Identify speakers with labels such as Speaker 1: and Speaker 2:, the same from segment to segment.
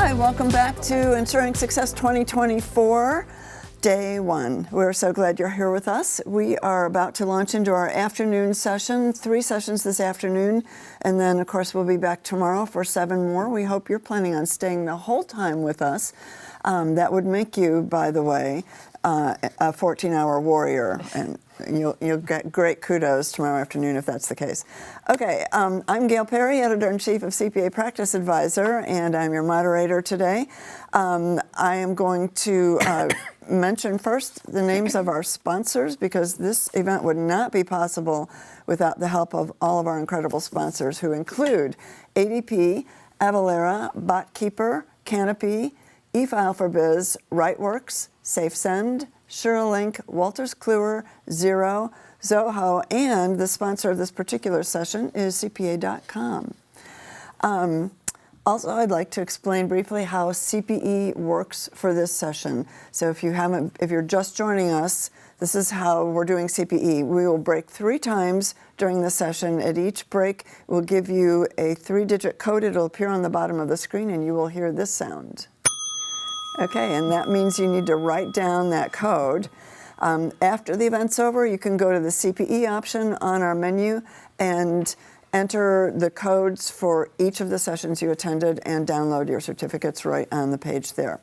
Speaker 1: Hi, welcome back to Ensuring Success 2024, Day 1. We're so glad you're here with us. We are about to launch into our afternoon session, 3 sessions this afternoon, and then, of course, we'll be back tomorrow for 7 more. We hope you're planning on staying the whole time with us. That would make you, by the way, a 14-hour warrior, and you'll get great kudos tomorrow afternoon if that's the case. Okay, I'm Gail Perry, Editor-in-Chief of CPA Practice Advisor, and I'm your moderator today. I am going to mention first the names of our sponsors, because this event would not be possible without the help of all of our incredible sponsors, who include ADP, Avalara, BotKeeper, Canopy, eFile4Biz, WriteWorks, SafeSend, SureLink, Wolters Kluwer, Xero, Zoho, and the sponsor of this particular session is CPA.com. Also, I'd like to explain briefly how CPE works for this session. So if you're just joining us, this is how we're doing CPE. We will break 3 times during the session. At each break, we'll give you a 3-digit code. It'll appear on the bottom of the screen, and you will hear this sound. Okay, and that means you need to write down that code. After the event's over, you can go to the CPE option on our menu and enter the codes for each of the sessions you attended and download your certificates right on the page there.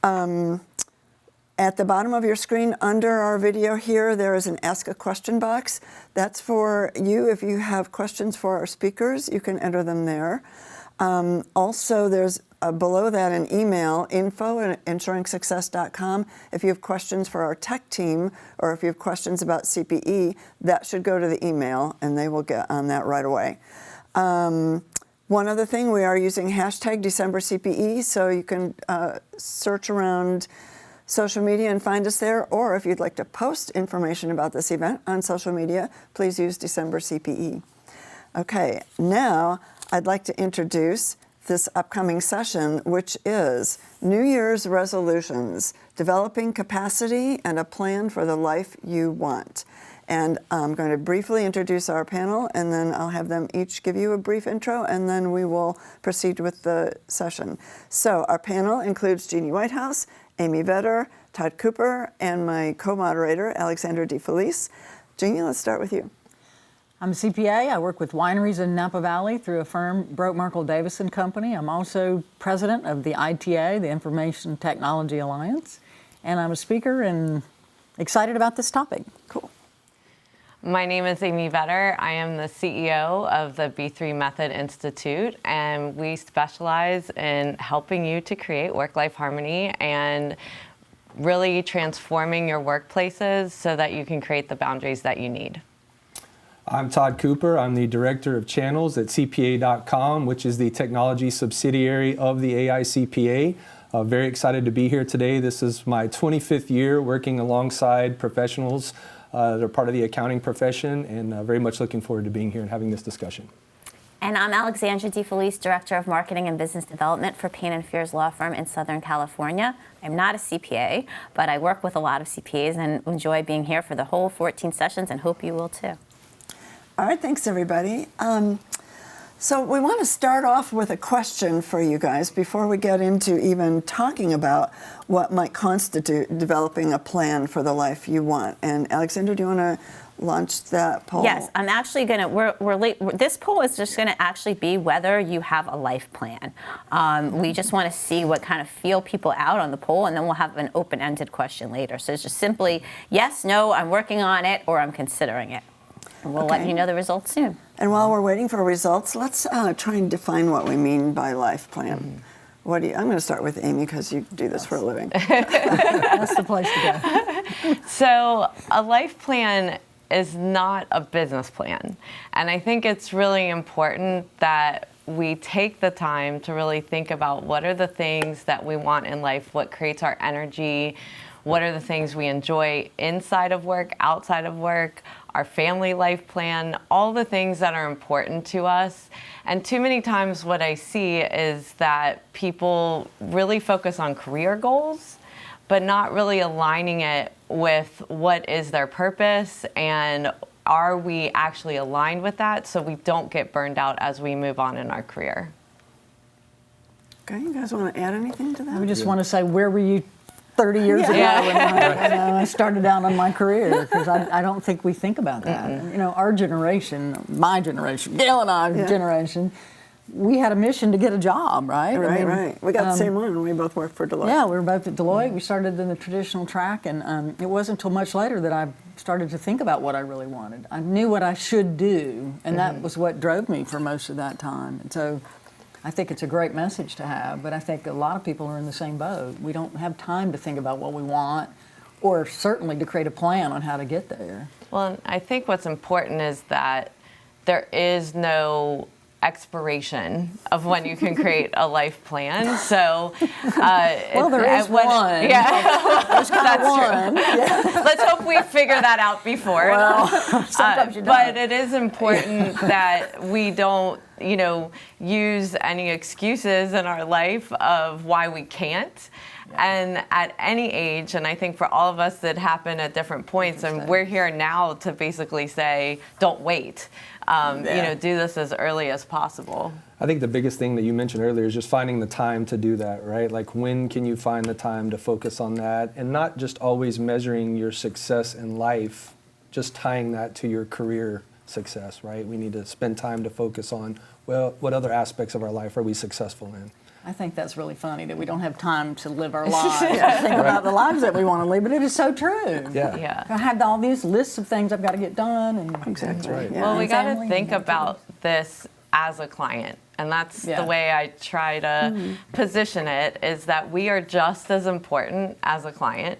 Speaker 1: At the bottom of your screen under our video here, there is an Ask a Question box. That's for you. If you have questions for our speakers, you can enter them there. Also, there's below that an email, info@EnsuringSuccess.com. If you have questions for our tech team, or if you have questions about CPE, that should go to the email, and they will get on that right away. One other thing, we are using hashtag #DecemberCPE, so you can search around social media and find us there, or if you'd like to post information about this event on social media, please use #DecemberCPE. Okay, now I'd like to introduce this upcoming session, which is New Year's Resolutions, Developing Capacity and a Plan for the Life You Want. And I'm going to briefly introduce our panel, and then I'll have them each give you a brief intro, and then we will proceed with the session. So our panel includes Jeannie Whitehouse, Amy Vetter, Todd Cooper, and my co-moderator, Alexandra DeFelice. Jeannie, let's start with you.
Speaker 2: I'm a CPA. I work with wineries in Napa Valley through a firm, Broke Merkle Davison Company. I'm also president of the ITA, the Information Technology Alliance, and I'm a speaker and excited about this topic.
Speaker 1: Cool.
Speaker 3: My name is Amy Vetter. I am the CEO of the B3 Method Institute, and we specialize in helping you to create work-life harmony and really transforming your workplaces so that you can create the boundaries that you need.
Speaker 4: I'm Todd Cooper. I'm the Director of Channels at CPA.com, which is the technology subsidiary of the AICPA. Very excited to be here today. This is my 25th year working alongside professionals that are part of the accounting profession, and very much looking forward to being here and having this discussion.
Speaker 5: And I'm Alexandra DeFelice, Director of Marketing and Business Development for Payne & Fears Law Firm in Southern California. I'm not a CPA, but I work with a lot of CPAs and enjoy being here for the whole 14 sessions, and hope you will too.
Speaker 1: All right, thanks everybody. So we want to start off with a question for you guys before we get into even talking about what might constitute developing a plan for the life you want. And Alexandra, do you want to launch that poll?
Speaker 5: Yes, I'm actually going to, we're late. This poll is just going to actually be whether you have a life plan. We just want to see what kind of feel people out on the poll, and then we'll have an open-ended question later. So it's just simply yes, no, I'm working on it, or I'm considering it. And we'll let you know the results soon.
Speaker 1: And while we're waiting for results, let's try and define what we mean by life plan. I'm going to start with Amy, because you do this for a living.
Speaker 2: That's the place to go.
Speaker 3: So a life plan is not a business plan. And I think it's really important that we take the time to really think about what are the things that we want in life, what creates our energy, what are the things we enjoy inside of work, outside of work, our family life plan, all the things that are important to us. And too many times what I see is that people really focus on career goals, but not really aligning it with what is their purpose, and are we actually aligned with that so we don't get burned out as we move on in our career.
Speaker 1: Okay, you guys want to add anything to that?
Speaker 2: I just want to say, where were you 30 years ago when I started out on my career? Because I don't think we think about that. You know, our generation, my generation, Gail and I generation, we had a mission to get a job, right?
Speaker 1: Right. We got the same one. We both worked for Deloitte.
Speaker 2: Yeah, we were both at Deloitte. We started in the traditional track, and it wasn't until much later that I started to think about what I really wanted. I knew what I should do, and that was what drove me for most of that time. And so I think it's a great message to have, but I think a lot of people are in the same boat. We don't have time to think about what we want, or certainly to create a plan on how to get there.
Speaker 3: Well, I think what's important is that there is no expiration of when you can create a life plan. So,
Speaker 2: well, there is one.
Speaker 3: Yeah,
Speaker 2: There's
Speaker 3: that's
Speaker 2: one.
Speaker 3: true.
Speaker 2: Yeah.
Speaker 3: Let's hope we figure that out before.
Speaker 2: Well, sometimes you don't.
Speaker 3: But it is important that we don't, use any excuses in our life of why we can't. And at any age, and I think for all of us that happen at different points, and we're here now to basically say, don't wait. Do this as early as possible.
Speaker 4: I think the biggest thing that you mentioned earlier is just finding the time to do that, right? Like, when can you find the time to focus on that, and not just always measuring your success in life, just tying that to your career success, right? We need to spend time to focus on, well, what other aspects of our life are we successful in?
Speaker 2: I think that's really funny that we don't have time to live our lives, think about the lives that we want to live, but it is so true.
Speaker 3: Yeah.
Speaker 2: I have all these lists of things I've got to get done. And
Speaker 1: Exactly.
Speaker 4: right.
Speaker 1: Yeah.
Speaker 3: Well, we got to
Speaker 2: family
Speaker 3: think
Speaker 2: and
Speaker 3: about this as a client. And that's the way I try to position it, is that we are just as important as a client.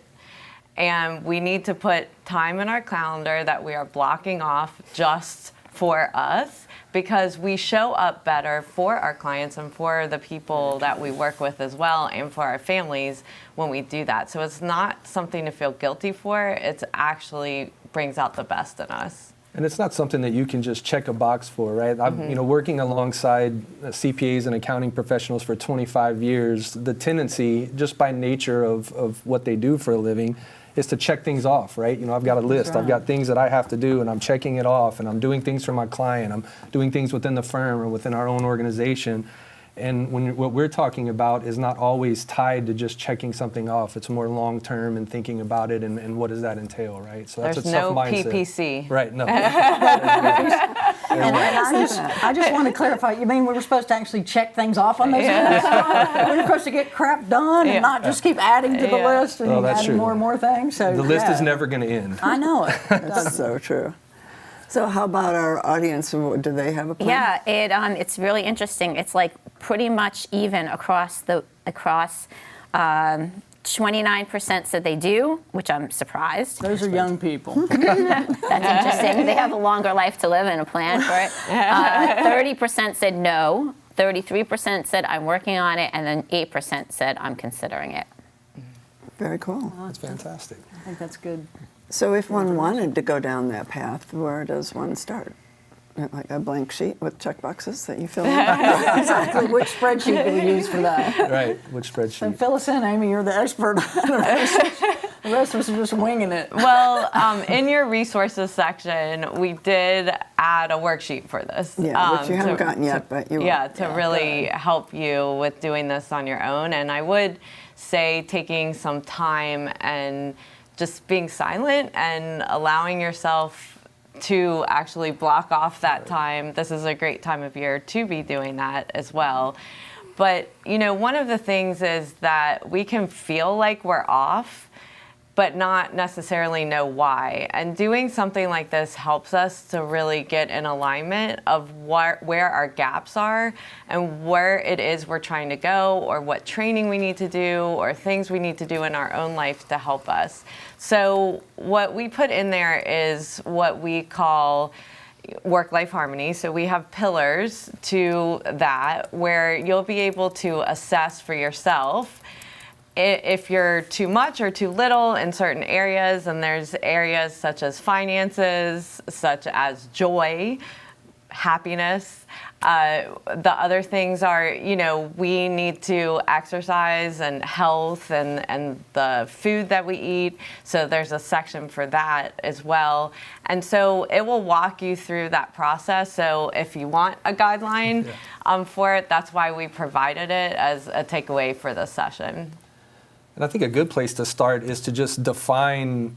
Speaker 3: And we need to put time in our calendar that we are blocking off just for us, because we show up better for our clients and for the people that we work with as well, and for our families when we do that. So it's not something to feel guilty for. It actually brings out the best in us.
Speaker 4: And it's not something that you can just check a box for, right? I've, working alongside CPAs and accounting professionals for 25 years, the tendency, just by nature of what they do for a living, is to check things off, right? I've got a list. I've got things that I have to do, and I'm checking it off, and I'm doing things for my client. I'm doing things within the firm or within our own organization. And what we're talking about is not always tied to just checking something off. It's more long-term and thinking about it, and what does that entail, right? So that's
Speaker 3: There's
Speaker 4: a tough
Speaker 3: no
Speaker 4: mindset.
Speaker 3: PPC.
Speaker 4: Right, no.
Speaker 2: And I just want to clarify, you mean we were supposed to actually check things off on those lists? We're supposed to get crap done and not just keep adding to the list and
Speaker 4: that's
Speaker 2: adding
Speaker 4: true.
Speaker 2: more and more things. So
Speaker 4: The list is never going to end.
Speaker 2: I know it.
Speaker 1: That's so true. So how about our audience? Do they have a plan?
Speaker 5: Yeah, it's really interesting. It's like pretty much even across 29% said they do, which I'm surprised.
Speaker 2: Those are young people.
Speaker 5: That's interesting. They have a longer life to live and a plan for it. 30% said no. 33% said I'm working on it, and then 8% said I'm considering it.
Speaker 1: Very cool.
Speaker 4: That's fantastic.
Speaker 2: I think that's good.
Speaker 1: So if one wanted to go down that path, where does one start? Like a blank sheet with check boxes that you fill in?
Speaker 2: Exactly. Which spreadsheet do we use for that?
Speaker 4: Right, which
Speaker 2: So
Speaker 4: spreadsheet?
Speaker 2: fill us in, Amy. You're the expert. The rest of us are just winging it.
Speaker 3: Well, in your resources section, we did add a worksheet for this.
Speaker 1: Yeah, which you haven't gotten yet, but you will.
Speaker 3: Yeah, to really help you with doing this on your own. And I would say taking some time and just being silent and allowing yourself to actually block off that time. This is a great time of year to be doing that as well. But, one of the things is that we can feel like we're off, but not necessarily know why. And doing something like this helps us to really get in alignment of where our gaps are and where it is we're trying to go, or what training we need to do, or things we need to do in our own life to help us. So what we put in there is what we call work-life harmony. So we have pillars to that where you'll be able to assess for yourself if you're too much or too little in certain areas. And there's areas such as finances, such as joy, happiness. The other things are, we need to exercise and health and the food that we eat. So there's a section for that as well. And so it will walk you through that process. So if you want a guideline for it, that's why we provided it as a takeaway for this session.
Speaker 4: And I think a good place to start is to just define,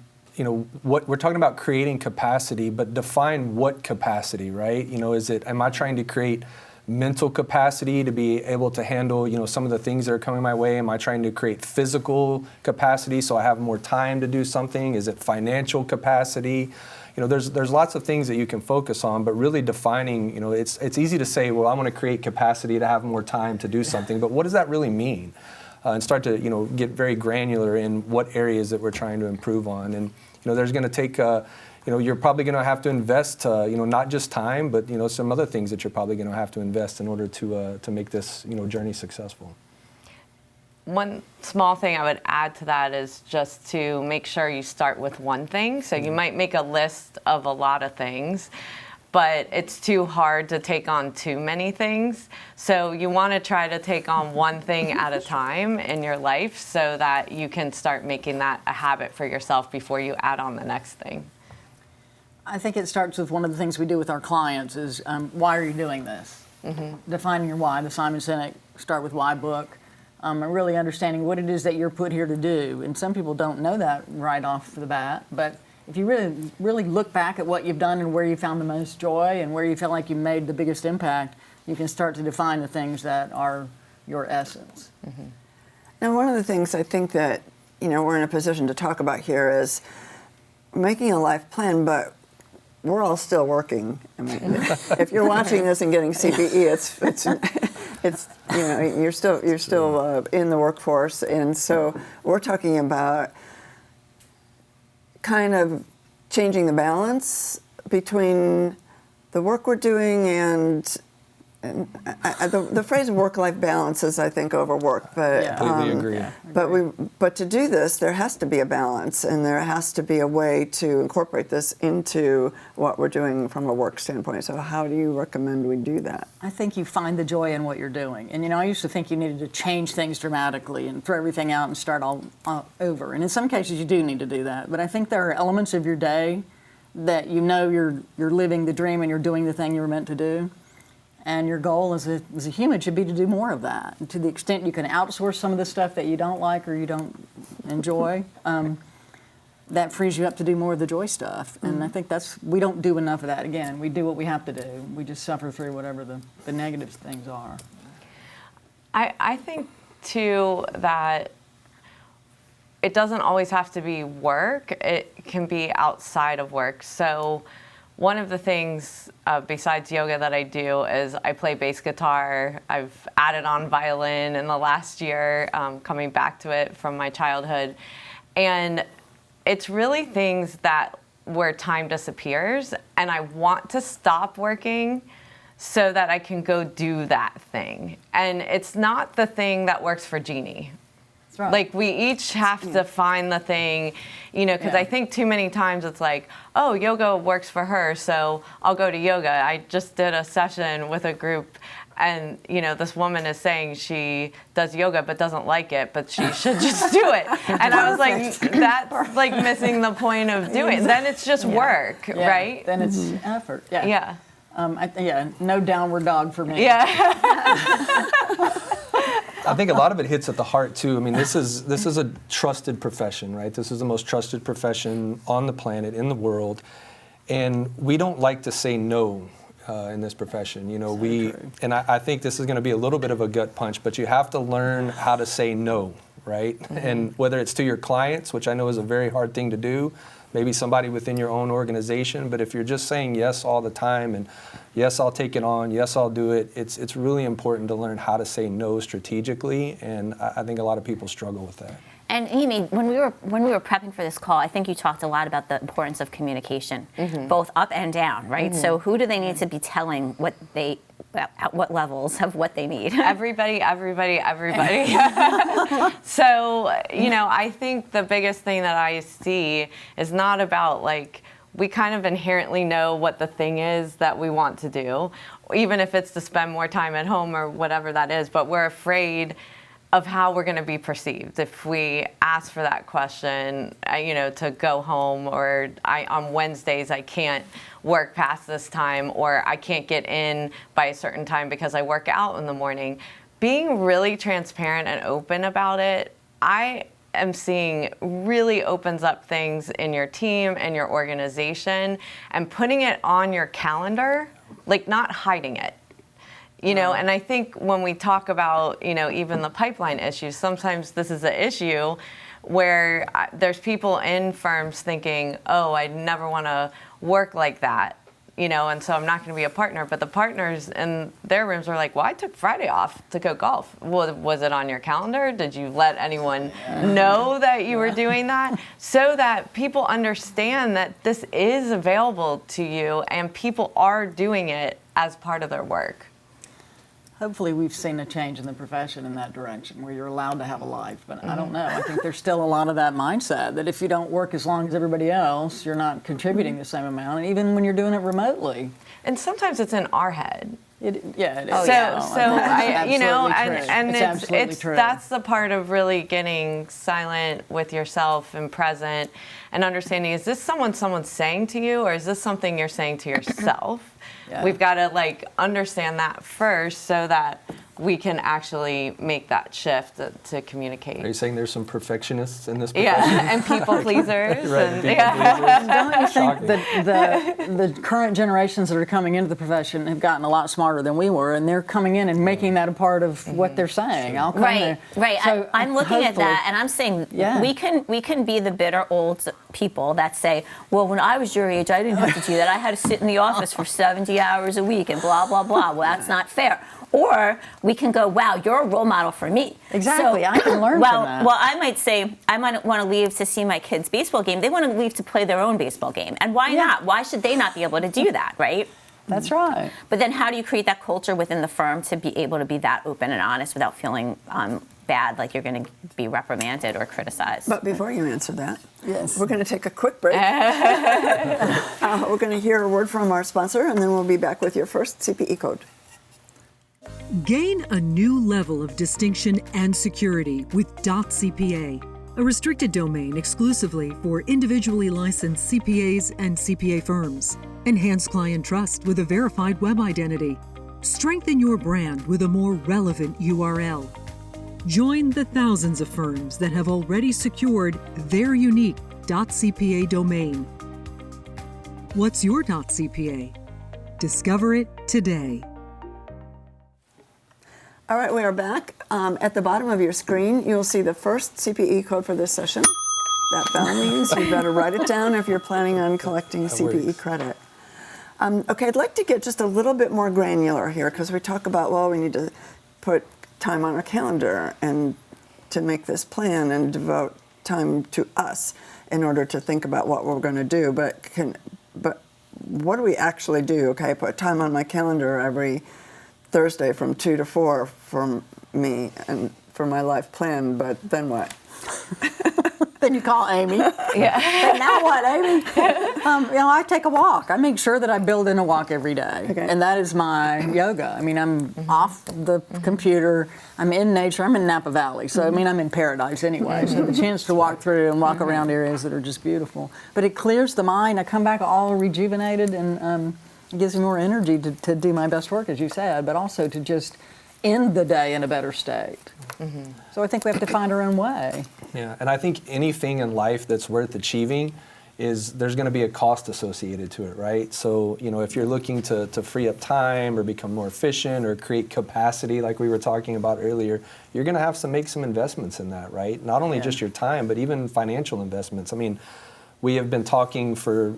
Speaker 4: what we're talking about, creating capacity, but define what capacity, right? Am I trying to create mental capacity to be able to handle, some of the things that are coming my way? Am I trying to create physical capacity so I have more time to do something? Is it financial capacity? There's lots of things that you can focus on, but really defining, it's easy to say, well, I want to create capacity to have more time to do something, but what does that really mean? And start to get very granular in what areas that we're trying to improve on. And there's going to take you're probably going to have to invest not just time, but some other things that you're probably going to have to invest in order to make this journey successful.
Speaker 3: One small thing I would add to that is just to make sure you start with one thing. So you might make a list of a lot of things, but it's too hard to take on too many things. So you want to try to take on one thing at a time in your life so that you can start making that a habit for yourself before you add on the next thing.
Speaker 2: I think it starts with one of the things we do with our clients is, why are you doing this? Defining your why, the Simon Sinek Start With Why book, and really understanding what it is that you're put here to do. And some people don't know that right off the bat, but if you really look back at what you've done and where you found the most joy and where you feel like you made the biggest impact, you can start to define the things that are your essence.
Speaker 1: Now, one of the things I think that we're in a position to talk about here is making a life plan, but we're all still working. I mean, if you're watching this and getting CPE, it's you're still in the workforce, and so we're talking about kind of changing the balance between the work we're doing and the phrase work-life balance is, I think, overworked. But
Speaker 2: Yeah.
Speaker 4: Completely agree.
Speaker 1: But to do this, there has to be a balance, and there has to be a way to incorporate this into what we're doing from a work standpoint. So how do you recommend we do that?
Speaker 2: I think you find the joy in what you're doing. And I used to think you needed to change things dramatically and throw everything out and start all over. And in some cases you do need to do that. But I think there are elements of your day that you're living the dream and you're doing the thing you were meant to do. And your goal as a human should be to do more of that. And to the extent you can outsource some of the stuff that you don't like or you don't enjoy, that frees you up to do more of the joy stuff. And I think we don't do enough of that. Again, we do what we have to do. We just suffer through whatever the negative things are.
Speaker 3: I think, too, that it doesn't always have to be work. It can be outside of work. So one of the things besides yoga that I do is I play bass guitar. I've added on violin in the last year, coming back to it from my childhood. And it's really things where time disappears, and I want to stop working so that I can go do that thing. And it's not the thing that works for Jeannie.
Speaker 2: Right.
Speaker 3: Like, we each have to find the thing, because I think too many times it's like, oh, yoga works for her, so I'll go to yoga. I just did a session with a group, and, this woman is saying she does yoga but doesn't like it, but she should just do it. And I was like, that's like missing the point of doing it. Then it's just work, right?
Speaker 2: Then it's effort. Yeah.
Speaker 3: Yeah.
Speaker 2: No downward dog for me.
Speaker 3: Yeah.
Speaker 4: I think a lot of it hits at the heart too. I mean, this is a trusted profession, right? This is the most trusted profession on the planet, in the world, and we don't like to say no in this profession. And I think this is going to be a little bit of a gut punch, but you have to learn how to say no, right? And whether it's to your clients, which I know is a very hard thing to do, maybe somebody within your own organization, but if you're just saying yes all the time and yes, I'll take it on, yes, I'll do it, it's really important to learn how to say no strategically, and I think a lot of people struggle with that.
Speaker 5: And Amy, when we were prepping for this call, I think you talked a lot about the importance of communication, both up and down, right? So who do they need to be telling at what levels of what they need?
Speaker 3: Everybody. So, I think the biggest thing that I see is not about like we kind of inherently know what the thing is that we want to do, even if it's to spend more time at home or whatever that is, but we're afraid of how we're going to be perceived if we ask for that question, to go home, or on Wednesdays I can't work past this time, or I can't get in by a certain time because I work out in the morning. Being really transparent and open about it, I am seeing really opens up things in your team and your organization, and putting it on your calendar, like not hiding it. And I think when we talk about, even the pipeline issues, sometimes this is an issue where there's people in firms thinking, oh, I never want to work like that, and so I'm not going to be a partner. But the partners in their rooms are like, well, I took Friday off to go golf. Well, was it on your calendar? Did you let anyone know that you were doing that? So that people understand that this is available to you and people are doing it as part of their work.
Speaker 2: Hopefully we've seen a change in the profession in that direction where you're allowed to have a life, but I don't know. I think there's still a lot of that mindset that if you don't work as long as everybody else, you're not contributing the same amount, and even when you're doing it remotely.
Speaker 3: And sometimes it's in our head.
Speaker 2: It is.
Speaker 3: So that's the part of really getting silent with yourself and present and understanding, is this someone's saying to you, or is this something you're saying to yourself? Yeah. We've got to understand that first so that we can actually make that shift to communicate.
Speaker 4: Are you saying there's some perfectionists in this profession?
Speaker 3: Yeah, and people pleasers.
Speaker 2: Don't you think that the current generations that are coming into the profession have gotten a lot smarter than we were, and they're coming in and making that a part of what they're saying?
Speaker 5: Right. So I'm looking at that, and I'm saying we can be the bitter old people that say, well, when I was your age, I didn't have to do that. I had to sit in the office for 70 hours a week and blah, blah, blah. Well, that's not fair. Or we can go, wow, you're a role model for me.
Speaker 2: Exactly, so, I can learn from that.
Speaker 5: Well, I might say, I might want to leave to see my kids' baseball game. They want to leave to play their own baseball game. And why not? Why should they not be able to do that, right?
Speaker 2: That's right.
Speaker 5: But then how do you create that culture within the firm to be able to be that open and honest without feeling bad, like you're going to be reprimanded or criticized?
Speaker 1: But before you answer that,
Speaker 2: yes,
Speaker 1: we're going to take a quick break. We're going to hear a word from our sponsor, and then we'll be back with your first CPE code.
Speaker 6: Gain a new level of distinction and security with .cpa, a restricted domain exclusively for individually licensed CPAs and CPA firms. Enhance client trust with a verified web identity. Strengthen your brand with a more relevant URL. Join the thousands of firms that have already secured their unique .cpa domain. What's your .cpa? Discover it today.
Speaker 1: All right, we are back. At the bottom of your screen, you'll see the first CPE code for this session. That means you better write it down if you're planning on collecting CPE credit. Okay, I'd like to get just a little bit more granular here, because we talk about, well, we need to put time on our calendar and to make this plan and devote time to us in order to think about what we're going to do. But what do we actually do? Okay, I put time on my calendar every Thursday from 2 to 4 for me and for my life plan, but then what?
Speaker 2: Then you call Amy.
Speaker 5: Yeah.
Speaker 2: But now what, Amy? I take a walk. I make sure that I build in a walk every day.
Speaker 1: Okay.
Speaker 2: And that is my yoga. I mean, I'm off the computer. I'm in nature. I'm in Napa Valley. So, I'm in paradise anyway. So the chance to walk through and walk around areas that are just beautiful. But it clears the mind. I come back all rejuvenated, and it gives me more energy to do my best work, as you said, but also to just end the day in a better state. Mm-hmm. So I think we have to find our own way.
Speaker 4: Yeah, and I think anything in life that's worth achieving there's going to be a cost associated to it, right? So, if you're looking to free up time or become more efficient or create capacity like we were talking about earlier, you're going to have to make some investments in that, right? Not only just your time, but even financial investments. I mean, we have been talking for,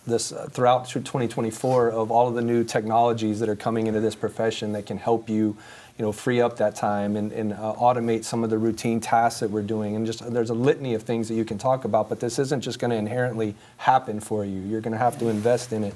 Speaker 4: this throughout 2024 of all of the new technologies that are coming into this profession that can help you, free up that time and automate some of the routine tasks that we're doing. And just there's a litany of things that you can talk about, but this isn't just going to inherently happen for you. You're going to have to invest in it,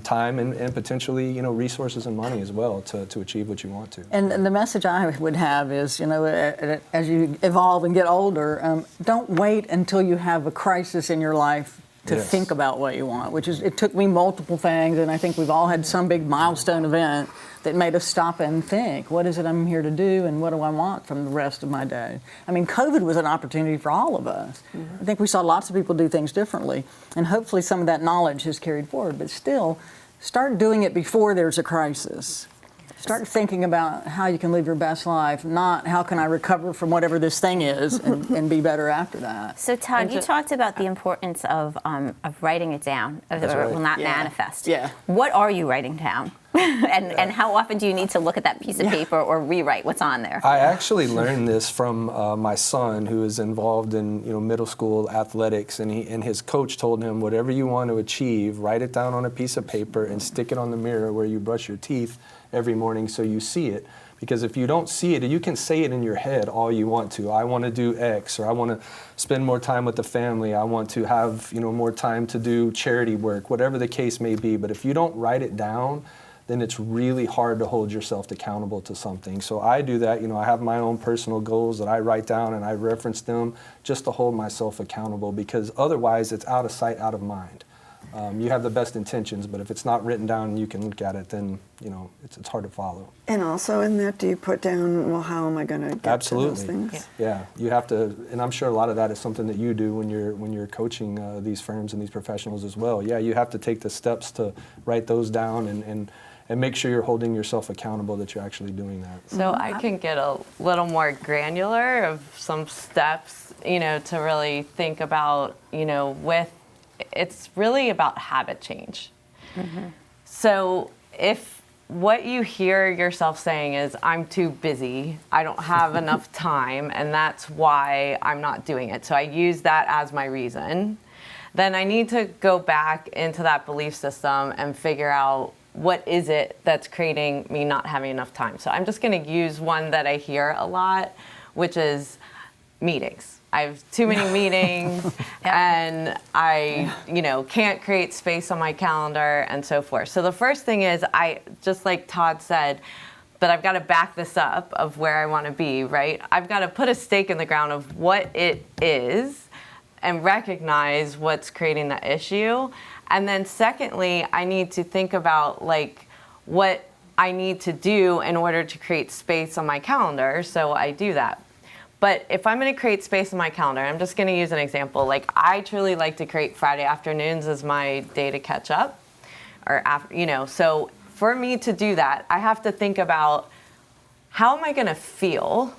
Speaker 4: time and potentially, resources and money as well to achieve what you want to.
Speaker 2: And the message I would have is, as you evolve and get older, don't wait until you have a crisis in your life to
Speaker 4: Yes.
Speaker 2: think about what you want, which is, it took me multiple things, and I think we've all had some big milestone event that made us stop and think, what is it I'm here to do, and what do I want from the rest of my day? I mean, COVID was an opportunity for all of us. I think we saw lots of people do things differently, and hopefully some of that knowledge has carried forward, but still, start doing it before there's a crisis. Start thinking about how you can live your best life, not how can I recover from whatever this thing is and be better after that.
Speaker 5: So Todd, you talked about the importance of writing it down, or
Speaker 4: right.
Speaker 5: will not
Speaker 2: Yeah.
Speaker 5: manifest.
Speaker 2: Yeah.
Speaker 5: What are you writing down? and how often do you need to look at that piece of paper or rewrite what's on there?
Speaker 4: I actually learned this from my son, who is involved in middle school athletics, and his coach told him, whatever you want to achieve, write it down on a piece of paper and stick it on the mirror where you brush your teeth every morning so you see it. Because if you don't see it, you can say it in your head all you want to. I want to do X, or I want to spend more time with the family. I want to have more time to do charity work, whatever the case may be. But if you don't write it down, then it's really hard to hold yourself accountable to something. So I do that. I have my own personal goals that I write down, and I reference them just to hold myself accountable, because otherwise it's out of sight, out of mind. You have the best intentions, but if it's not written down and you can look at it, then it's hard to follow.
Speaker 1: And also in that, do you put down, well, how am I going to get to those things?
Speaker 4: Yeah, you have to, and I'm sure a lot of that is something that you do when you're coaching these firms and these professionals as well. Yeah, you have to take the steps to write those down and make sure you're holding yourself accountable that you're actually doing that.
Speaker 3: So I can get a little more granular of some steps, to really think about, it's really about habit change. Mm-hmm. So if what you hear yourself saying is, I'm too busy, I don't have enough time, and that's why I'm not doing it, so I use that as my reason, then I need to go back into that belief system and figure out, what is it that's creating me not having enough time? So I'm just going to use one that I hear a lot, which is meetings. I have too many meetings, and I, can't create space on my calendar and so forth. So the first thing is, just like Todd said, but I've got to back this up of where I want to be, right? I've got to put a stake in the ground of what it is and recognize what's creating the issue. And then secondly, I need to think about what I need to do in order to create space on my calendar, so I do that. But if I'm going to create space on my calendar, I'm just going to use an example. I truly like to create Friday afternoons as my day to catch up, or after, so for me to do that, I have to think about, how am I going to feel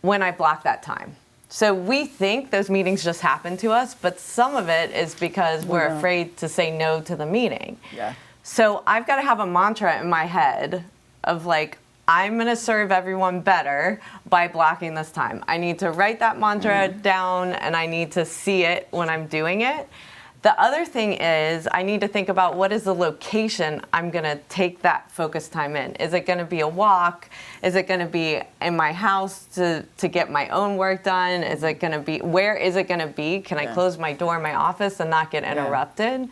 Speaker 3: when I block that time? So we think those meetings just happen to us, but some of it is because we're afraid to say no to the meeting.
Speaker 2: Yeah.
Speaker 3: So I've got to have a mantra in my head of I'm going to serve everyone better by blocking this time. I need to write that mantra down, and I need to see it when I'm doing it. The other thing is, I need to think about, what is the location I'm going to take that focus time in? Is it going to be a walk? Is it going to be in my house to get my own work done? Is it going to be, where is it going to be? Can I close my door in my office and not get interrupted?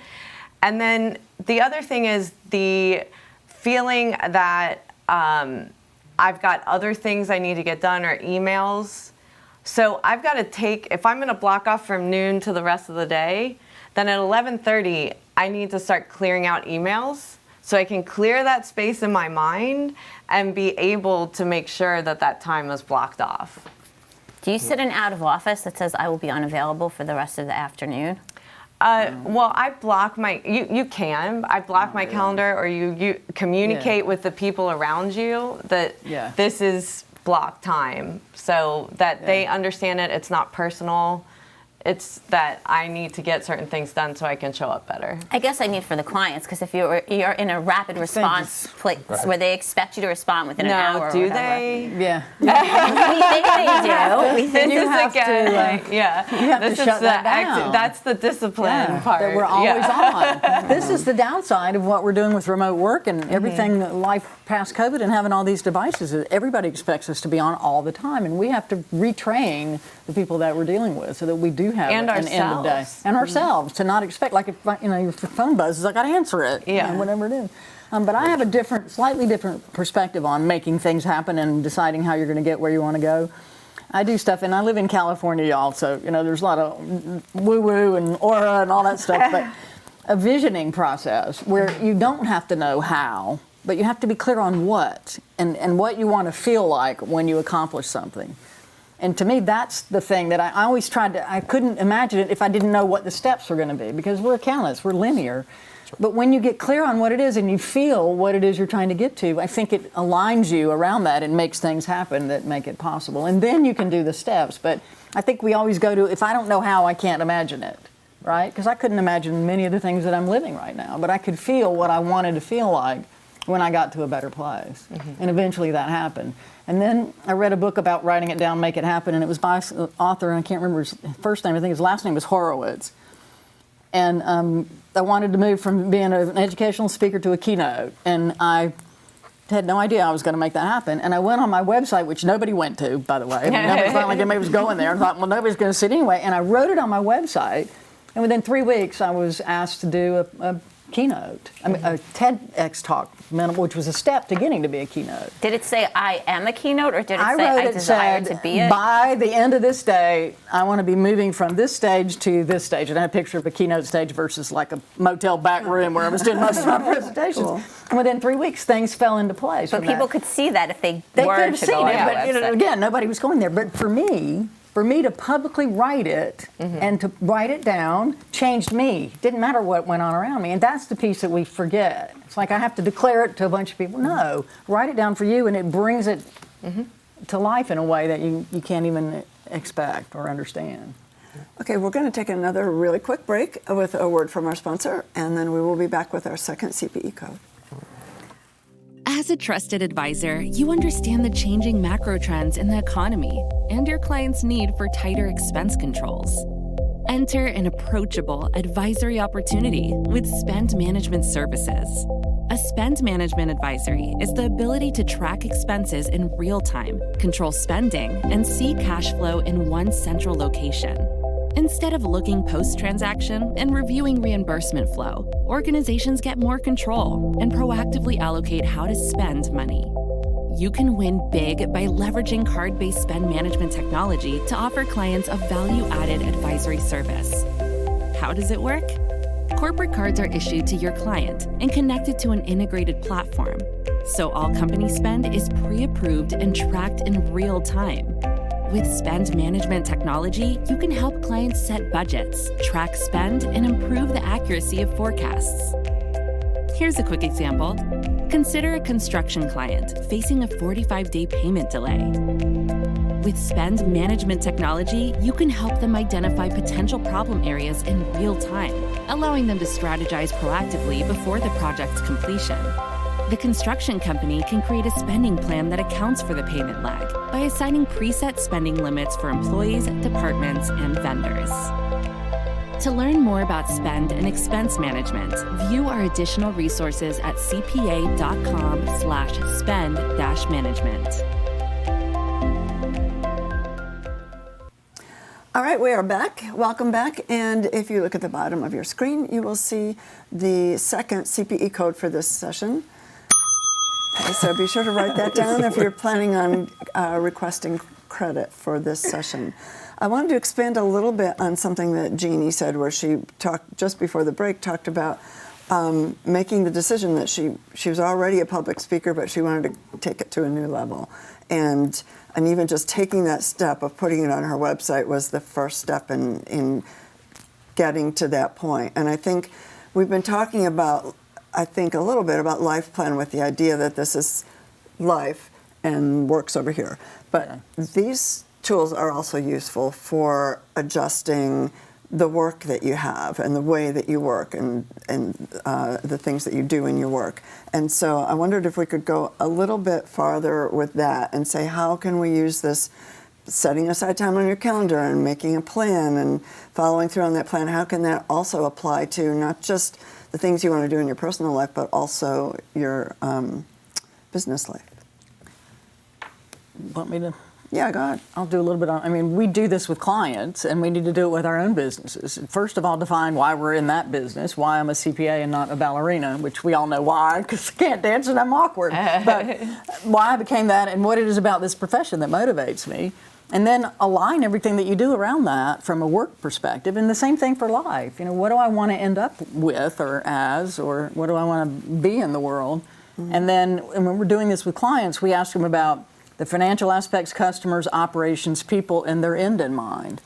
Speaker 3: And then the other thing is the feeling that I've got other things I need to get done, or emails. So I've got to if I'm going to block off from noon to the rest of the day, then at 11:30, I need to start clearing out emails so I can clear that space in my mind and be able to make sure that time is blocked off.
Speaker 5: Do you sit in out of office that says, I will be unavailable for the rest of the afternoon?
Speaker 3: Well, I block you can. I block my calendar, or you communicate with the people around you that this is block time, so that they understand it. It's not personal. It's that I need to get certain things done so I can show up better.
Speaker 5: I guess I need for the clients, because if you're in a rapid response place where they expect you to respond within an hour or
Speaker 3: do
Speaker 5: whatever.
Speaker 3: they?
Speaker 2: Yeah.
Speaker 5: We think they do. We think
Speaker 2: You have to,
Speaker 3: You have
Speaker 2: to shut that down.
Speaker 3: That's the discipline part.
Speaker 2: That we're always on. This is the downside of what we're doing with remote work and everything that life past COVID and having all these devices. Everybody expects us to be on all the time, and we have to retrain the people that we're dealing with so that we do have
Speaker 3: and
Speaker 2: an end of day. And ourselves to not expect, if your phone buzzes, I got to answer it. Whatever it is. But I have a slightly different perspective on making things happen and deciding how you're going to get where you want to go. I do stuff, and I live in California, y'all, so, there's a lot of woo-woo and aura and all that stuff, but a visioning process where you don't have to know how, but you have to be clear on what and what you want to feel like when you accomplish something. And to me, that's the thing that I always I couldn't imagine it if I didn't know what the steps were going to be, because we're accountants, we're linear. But when you get clear on what it is and you feel what it is you're trying to get to, I think it aligns you around that and makes things happen that make it possible. And then you can do the steps. But I think we always go to, if I don't know how, I can't imagine it, right? Because I couldn't imagine many of the things that I'm living right now, but I could feel what I wanted to feel like when I got to a better place. And eventually that happened. And then I read a book about writing it down, make it happen, and it was by an author, and I can't remember his first name, I think his last name was Horowitz. And I wanted to move from being an educational speaker to a keynote, and I had no idea I was going to make that happen. And I went on my website, which nobody went to, by the way. I mean, it's not like anybody was going there. I thought, well, nobody's going to sit anyway. And I wrote it on my website, and within 3 weeks, I was asked to do a keynote, a TEDx talk, which was a step to getting to be a keynote.
Speaker 5: Did it say I am a keynote, or did it say I desire to be it?
Speaker 2: By the end of this day, I want to be moving from this stage to this stage. And I had a picture of a keynote stage versus like a motel back room where I was doing most of my presentations. Cool. And within 3 weeks, things fell into place.
Speaker 5: But people could see that if they
Speaker 2: could
Speaker 5: were
Speaker 2: have
Speaker 5: to
Speaker 2: seen
Speaker 5: go on
Speaker 2: it,
Speaker 5: your
Speaker 2: but
Speaker 5: website.
Speaker 2: again, nobody was going there. But for me to publicly write it and to write it down changed me. Didn't matter what went on around me. And that's the piece that we forget. It's like I have to declare it to a bunch of people. No, write it down for you, and it brings it to life in a way that you can't even expect or understand.
Speaker 1: Okay, we're going to take another really quick break with a word from our sponsor, and then we will be back with our second CPE code.
Speaker 7: As a trusted advisor, you understand the changing macro trends in the economy and your client's need for tighter expense controls. Enter an approachable advisory opportunity with Spend Management Services. A spend management advisory is the ability to track expenses in real time, control spending, and see cash flow in one central location. Instead of looking post-transaction and reviewing reimbursement flow, organizations get more control and proactively allocate how to spend money. You can win big by leveraging card-based spend management technology to offer clients a value-added advisory service. How does it work? Corporate cards are issued to your client and connected to an integrated platform, so all company spend is pre-approved and tracked in real time. With spend management technology, you can help clients set budgets, track spend, and improve the accuracy of forecasts. Here's a quick example. Consider a construction client facing a 45-day payment delay. With spend management technology, you can help them identify potential problem areas in real time, allowing them to strategize proactively before the project's completion. The construction company can create a spending plan that accounts for the payment lag by assigning preset spending limits for employees, departments, and vendors. To learn more about spend and expense management, view our additional resources at cpa.com/spend-management.
Speaker 1: All right, we are back. Welcome back. And if you look at the bottom of your screen, you will see the second CPE code for this session. Okay, so be sure to write that down if you're planning on requesting credit for this session. I wanted to expand a little bit on something that Jeannie said, where she talked just before the break, talked about making the decision that she was already a public speaker, but she wanted to take it to a new level. And even just taking that step of putting it on her website was the first step in getting to that point. And I think we've been talking about, a little bit about life plan, with the idea that this is life and work's over here. But these tools are also useful for adjusting the work that you have and the way that you work and the things that you do in your work. And so I wondered if we could go a little bit farther with that and say, how can we use this, setting aside time on your calendar and making a plan and following through on that plan? How can that also apply to not just the things you want to do in your personal life, but also your business life?
Speaker 2: Want me to
Speaker 1: Yeah, go ahead.
Speaker 2: I'll do a little bit on, I mean, we do this with clients, and we need to do it with our own businesses. First of all, define why we're in that business, why I'm a CPA and not a ballerina, which we all know why, because I can't dance and I'm awkward. But why I became that and what it is about this profession that motivates me. And then align everything that you do around that from a work perspective. And the same thing for life. You know, what do I want to end up with or as, or what do I want to be in the world? And then when we're doing this with clients, we ask them about the financial aspects, customers, operations, people, and their end in mind.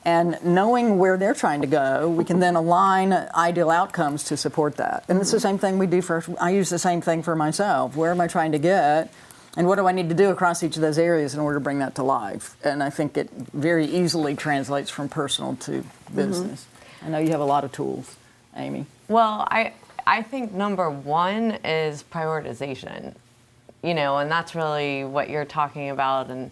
Speaker 2: And knowing where they're trying to go, we can then align ideal outcomes to support that. And it's the same thing we do I use the same thing for myself. Where am I trying to get? And what do I need to do across each of those areas in order to bring that to life? And I think it very easily translates from personal to business. I know you have a lot of tools, Amy.
Speaker 3: Well, I think number one is prioritization. You know, and that's really what you're talking about. And,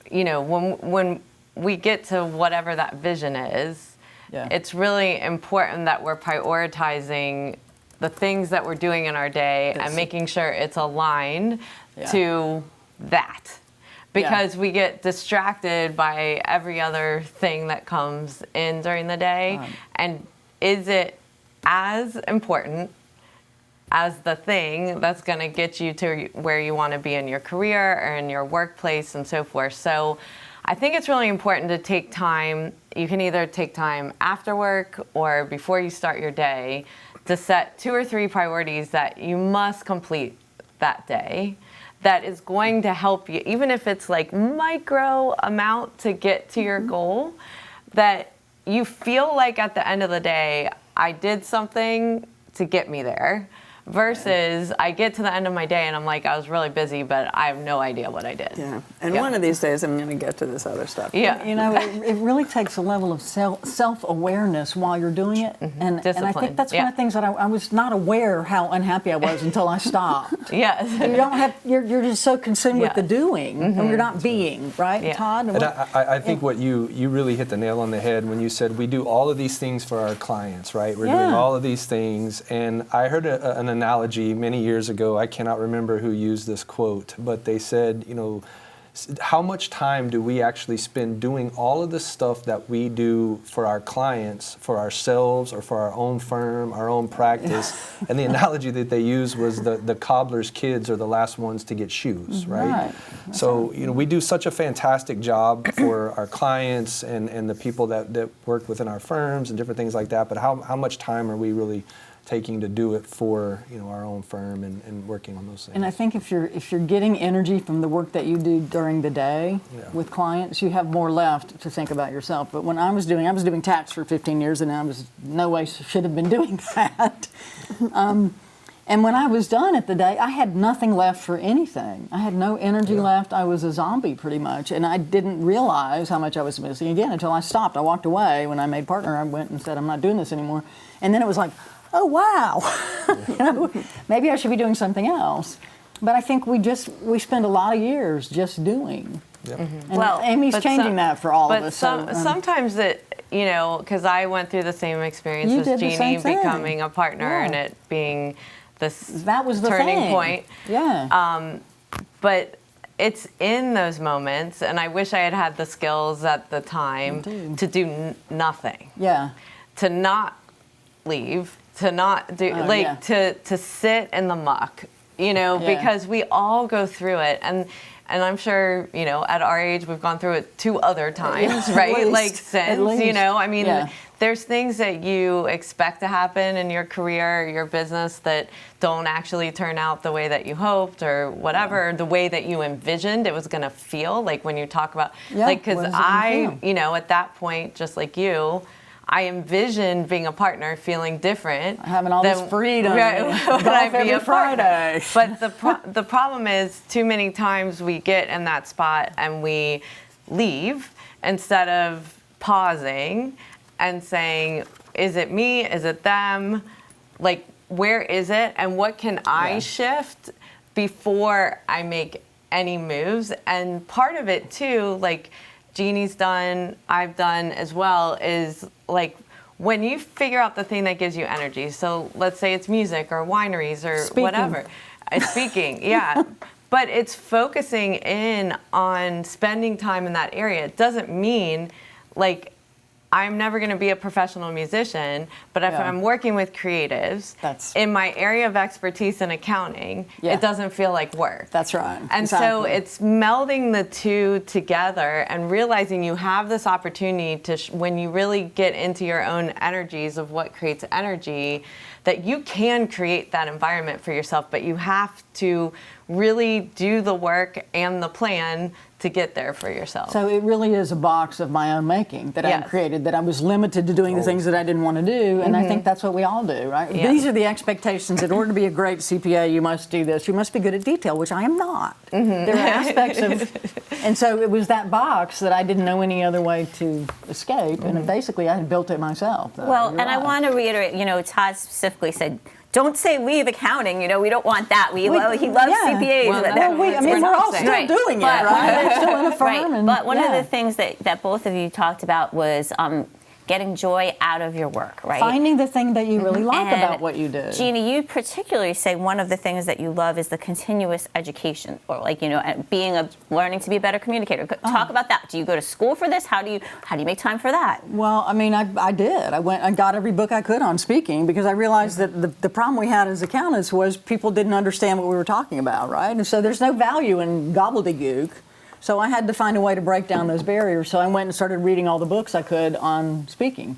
Speaker 3: you know, when we get to whatever that vision is, it's really important that we're prioritizing the things that we're doing in our day and making sure it's aligned to that. Because we get distracted by every other thing that comes in during the day. And is it as important as the thing that's going to get you to where you want to be in your career or in your workplace and so forth? So I think it's really important to take time. You can either take time after work or before you start your day to set 2 or 3 priorities that you must complete that day. That is going to help you, even if it's like micro amount to get to your goal, that you feel like at the end of the day, I did something to get me there. Versus I get to the end of my day and I'm like, I was really busy, but I have no idea what I did.
Speaker 1: Yeah, and one of these days I'm going to get to this other stuff.
Speaker 3: Yeah.
Speaker 2: You know, it really takes a level of self-awareness while you're doing it. And I think that's one of the things that I was not aware how unhappy I was until I stopped.
Speaker 3: Yes.
Speaker 2: You don't have, you're just so consumed with the doing, and you're not being, right, Todd?
Speaker 4: And I think what you really hit the nail on the head when you said we do all of these things for our clients, right? We're doing all of these things. And I heard an analogy many years ago. I cannot remember who used this quote, but they said, you know, how much time do we actually spend doing all of the stuff that we do for our clients, for ourselves, or for our own firm, our own practice? And the analogy that they used was the cobbler's kids are the last ones to get shoes, right? So, you know, we do such a fantastic job for our clients and the people that work within our firms and different things like that, but how much time are we really taking to do it for, you know, our own firm and working on those things?
Speaker 2: And I think if you're getting energy from the work that you do during the day with clients, you have more left to think about yourself. But when I was doing tax for 15 years, and I was no way should have been doing that. And when I was done at the day, I had nothing left for anything. I had no energy left. I was a zombie pretty much, and I didn't realize how much I was missing again until I stopped. I walked away. When I made partner, I went and said, I'm not doing this anymore. And then it was like, oh, wow, you know, maybe I should be doing something else. But I think we spend a lot of years just doing. And
Speaker 3: well,
Speaker 2: Amy's changing that for all of us.
Speaker 3: Sometimes it, you know, because I went through the same experience as Jeannie becoming a partner and it being
Speaker 2: that was the
Speaker 3: turning point.
Speaker 2: Yeah.
Speaker 3: But it's in those moments, and I wish I had had the skills at the time to do nothing.
Speaker 2: Yeah.
Speaker 3: To not leave. To not do, to sit in the muck, you know, because we all go through it. And I'm sure, you know, at our age, we've gone through it 2 other times, right? Like since, you know, I mean, there's things that you expect to happen in your career, your business that don't actually turn out the way that you hoped or whatever, the way that you envisioned it was going to feel. Like when you talk about, like, because you know, at that point, just like you, I envisioned being a partner feeling different.
Speaker 2: Having all this freedom.
Speaker 3: Right, when I be a
Speaker 2: Friday.
Speaker 3: But the problem is too many times we get in that spot and we leave instead of pausing and saying, is it me? Is it them? Like, where is it? And what can I shift before I make any moves? And part of it too, like Jeannie's done, I've done as well, is like when you figure out the thing that gives you energy. So let's say it's music or wineries or whatever. Speaking, But it's focusing in on spending time in that area. It doesn't mean like I'm never going to be a professional musician, but if I'm working with creatives in my area of expertise in accounting, it doesn't feel like work.
Speaker 2: That's right.
Speaker 3: And so it's melding the two together and realizing you have this opportunity to, when you really get into your own energies of what creates energy, that you can create that environment for yourself, but you have to really do the work and the plan to get there for yourself.
Speaker 2: So it really is a box of my own making that I created, that I was limited to doing the things that I didn't want to do, and I think that's what we all do, right?
Speaker 3: Yeah.
Speaker 2: These are the expectations. In order to be a great CPA, you must do this. You must be good at detail, which I am not. There are aspects of, and so it was that box that I didn't know any other way to escape, and basically I had built it myself.
Speaker 5: Well, and I want to reiterate, Todd specifically said, don't say leave accounting. We don't want that. He loves CPAs.
Speaker 2: We're all still doing it, right? We're still in the firm.
Speaker 5: Right. But one of the things that both of you talked about was getting joy out of your work, right?
Speaker 2: Finding the thing that you really like
Speaker 5: And
Speaker 2: about what you do.
Speaker 5: Jeannie, you particularly say one of the things that you love is the continuous education, or learning to be a better communicator. Talk about that. Do you go to school for this? How do you make time for that?
Speaker 2: Well, I did. I got every book I could on speaking, because I realized that the problem we had as accountants was people didn't understand what we were talking about, right? And so there's no value in gobbledygook. So I had to find a way to break down those barriers. So I went and started reading all the books I could on speaking.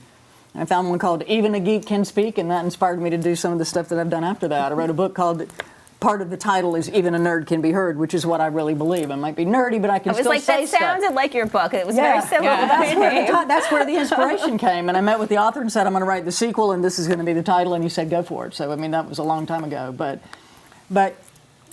Speaker 2: I found one called Even a Geek Can Speak, and that inspired me to do some of the stuff that I've done after that. I wrote a book called, part of the title is Even a Nerd Can Be Heard, which is what I really believe. I might be nerdy, but I can still say
Speaker 5: that
Speaker 2: stuff.
Speaker 5: sounded like your book. It was very similar.
Speaker 2: Well, that's where the inspiration came. And I met with the author and said, I'm going to write the sequel, and this is going to be the title. And he said, go for it. So, that was a long time ago. But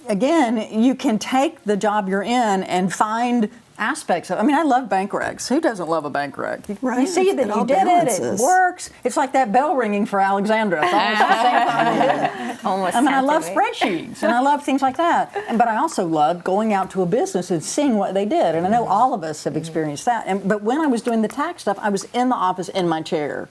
Speaker 2: again, you can take the job you're in and find aspects of. I love bank recs. Who doesn't love a bank rec?
Speaker 1: Right.
Speaker 2: You see that you did it works. It's like that bell ringing for Alexandra. It's almost the same time I did it.
Speaker 5: Almost.
Speaker 2: I love spreadsheets, and I love things like that. But I also love going out to a business and seeing what they did. And I know all of us have experienced that. But when I was doing the tax stuff, I was in the office in my chair.